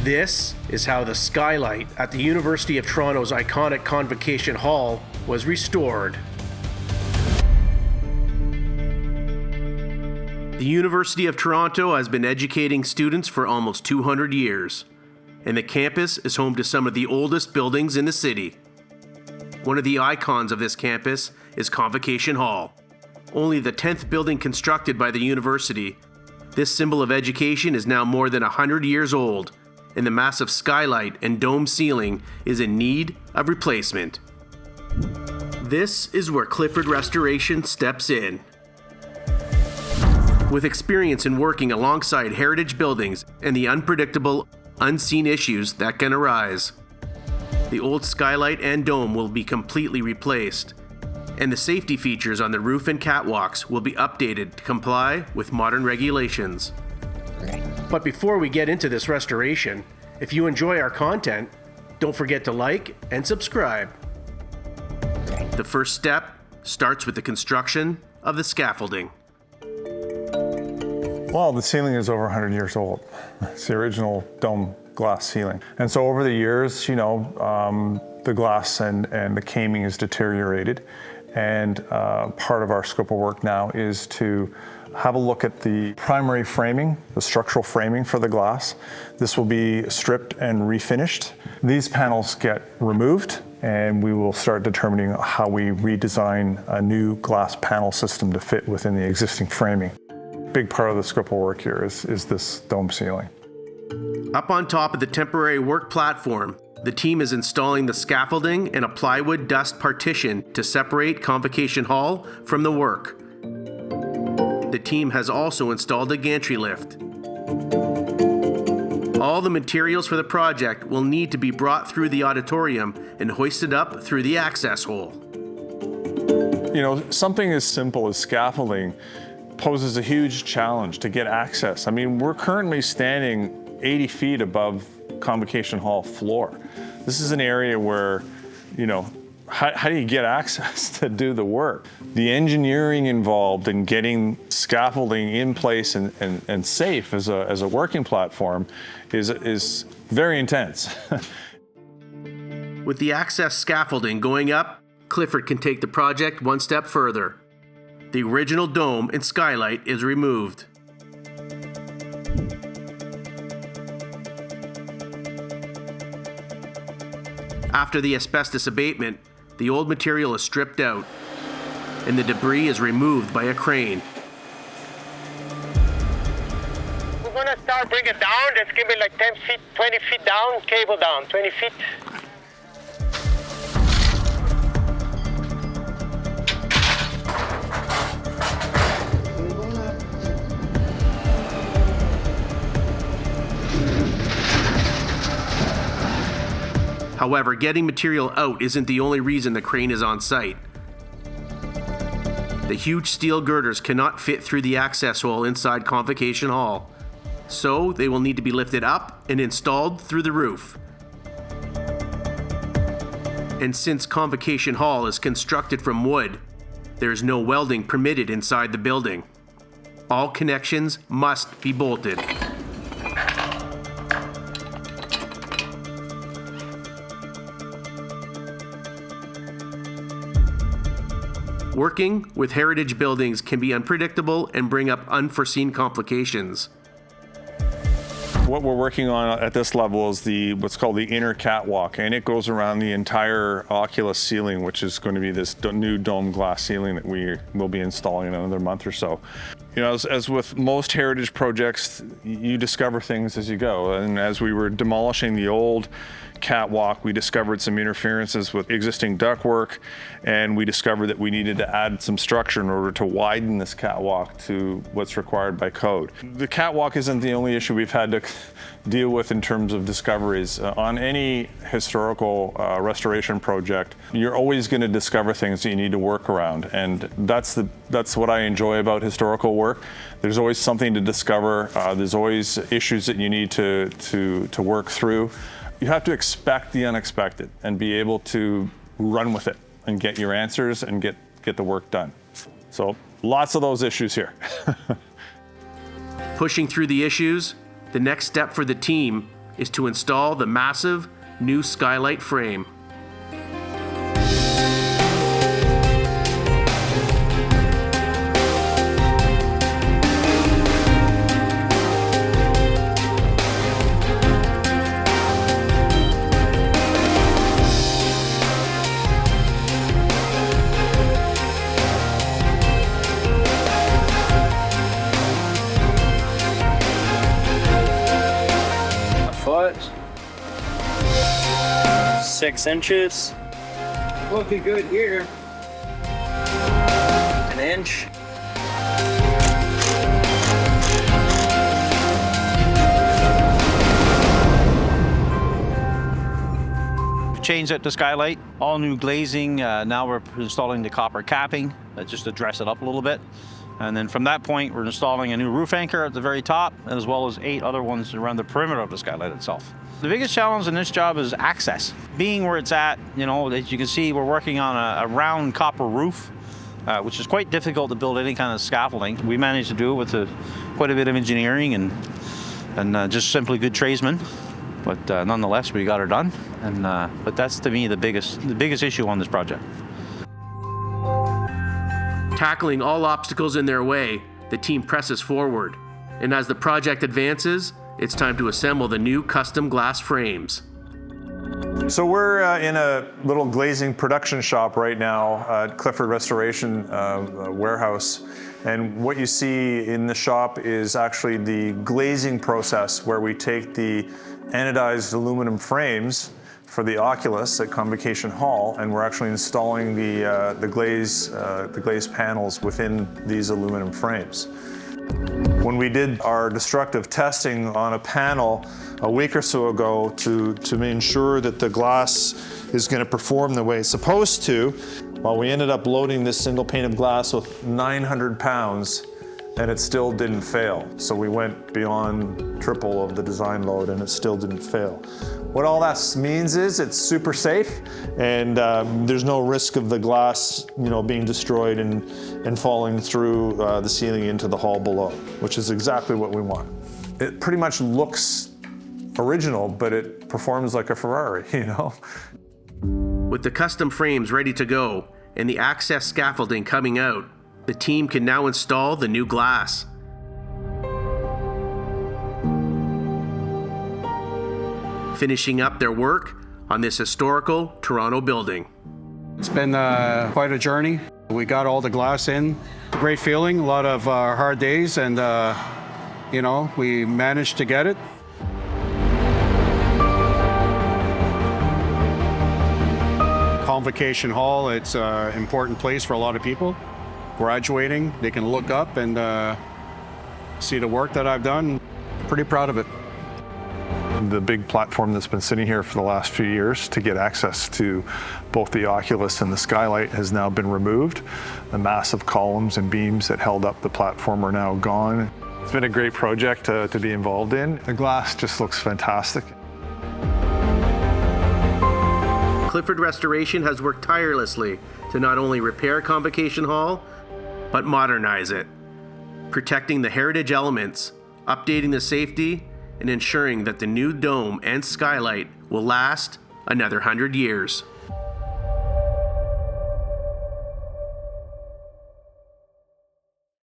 This is how the skylight at the University of Toronto's iconic Convocation Hall was restored. The University of Toronto has been educating students for almost 200 years, and the campus is home to some of the oldest buildings in the city. One of the icons of this campus is Convocation Hall. Only the 10th building constructed by the university, this symbol of education is now more than 100 years old, and the massive skylight and dome ceiling is in need of replacement. This is where Clifford Restoration steps in. With experience in working alongside heritage buildings and the unpredictable, unseen issues that can arise, the old skylight and dome will be completely replaced, and the safety features on the roof and catwalks will be updated to comply with modern regulations. But before we get into this restoration, if you enjoy our content, don't forget to like and subscribe. The first step starts with the construction of the scaffolding. Well, the ceiling is over 100 years old. It's the original dome glass ceiling. And so over the years, the glass and the caming has deteriorated. And part of our scope of work now is to have a look at the primary framing, the structural framing for the glass. This will be stripped and refinished. These panels get removed, and we will start determining how we redesign a new glass panel system to fit within the existing framing. Big part of the scope of work here is this dome ceiling. Up on top of the temporary work platform, the team is installing the scaffolding and a plywood dust partition to separate Convocation Hall from the work. The team has also installed a gantry lift. All the materials for the project will need to be brought through the auditorium and hoisted up through the access hole. Something as simple as scaffolding poses a huge challenge to get access. I mean, we're currently standing 80 feet above Convocation Hall floor. This is an area where, how do you get access to do the work? The engineering involved in getting scaffolding in place and safe as a working platform is very intense. With the access scaffolding going up, Clifford can take the project one step further. The original dome and skylight is removed. After the asbestos abatement, the old material is stripped out, and the debris is removed by a crane. We're gonna start bring it down. Let's give it like 10 feet, 20 feet down, cable down, 20 feet. However, getting material out isn't the only reason the crane is on site. The huge steel girders cannot fit through the access hole inside Convocation Hall, so they will need to be lifted up and installed through the roof. And since Convocation Hall is constructed from wood, there is no welding permitted inside the building. All connections must be bolted. Working with heritage buildings can be unpredictable and bring up unforeseen complications. What we're working on at this level is what's called the inner catwalk, and it goes around the entire oculus ceiling, which is going to be this new dome glass ceiling that we will be installing in another month or so. As with most heritage projects, you discover things as you go, and as we were demolishing the old catwalk, we discovered some interferences with existing ductwork, and we discovered that we needed to add some structure in order to widen this catwalk to what's required by code. The catwalk isn't the only issue we've had to deal with in terms of discoveries. On any historical restoration project, you're always going to discover things that you need to work around, and that's what I enjoy about historical work. There's always something to discover. There's always issues that you need to work through. You have to expect the unexpected and be able to run with it and get your answers and get the work done. So lots of those issues here. Pushing through the issues, the next step for the team is to install the massive new skylight frame. Foot, 6 inches, looking good here, an inch, changed it to skylight, all new glazing. Now we're installing the copper capping just to dress it up a little bit. And then from that point, we're installing a new roof anchor at the very top, as well as 8 other ones around the perimeter of the skylight itself. The biggest challenge in this job is access. Being where it's at, as you can see, we're working on a round copper roof, which is quite difficult to build any kind of scaffolding. We managed to do it with quite a bit of engineering and just simply good tradesmen. But nonetheless, we got it done. But that's, to me, the biggest issue on this project. Tackling all obstacles in their way, the team presses forward. And as the project advances, it's time to assemble the new custom glass frames. So we're in a little glazing production shop right now at Clifford Restoration warehouse. And what you see in the shop is actually the glazing process, where we take the anodized aluminum frames for the Oculus at Convocation Hall, and we're actually installing the glaze panels within these aluminum frames. When we did our destructive testing on a panel a week or so ago to ensure that the glass is going to perform the way it's supposed to, well, we ended up loading this single pane of glass with 900 pounds, and it still didn't fail. So we went beyond triple of the design load, and it still didn't fail. What all that means is it's super safe, and there's no risk of the glass, being destroyed and falling through the ceiling into the hall below, which is exactly what we want. It pretty much looks original, but it performs like a Ferrari, With the custom frames ready to go and the access scaffolding coming out, the team can now install the new glass. Finishing up their work on this historical Toronto building. It's been quite a journey. We got all the glass in. Great feeling, a lot of hard days, and we managed to get it. Convocation Hall, it's an important place for a lot of people. Graduating, they can look up and see the work that I've done. Pretty proud of it. The big platform that's been sitting here for the last few years to get access to both the Oculus and the skylight has now been removed. The massive columns and beams that held up the platform are now gone. It's been a great project to be involved in. The glass just looks fantastic. Clifford Restoration has worked tirelessly to not only repair Convocation Hall, but modernize it, protecting the heritage elements, updating the safety, and ensuring that the new dome and skylight will last another 100 years.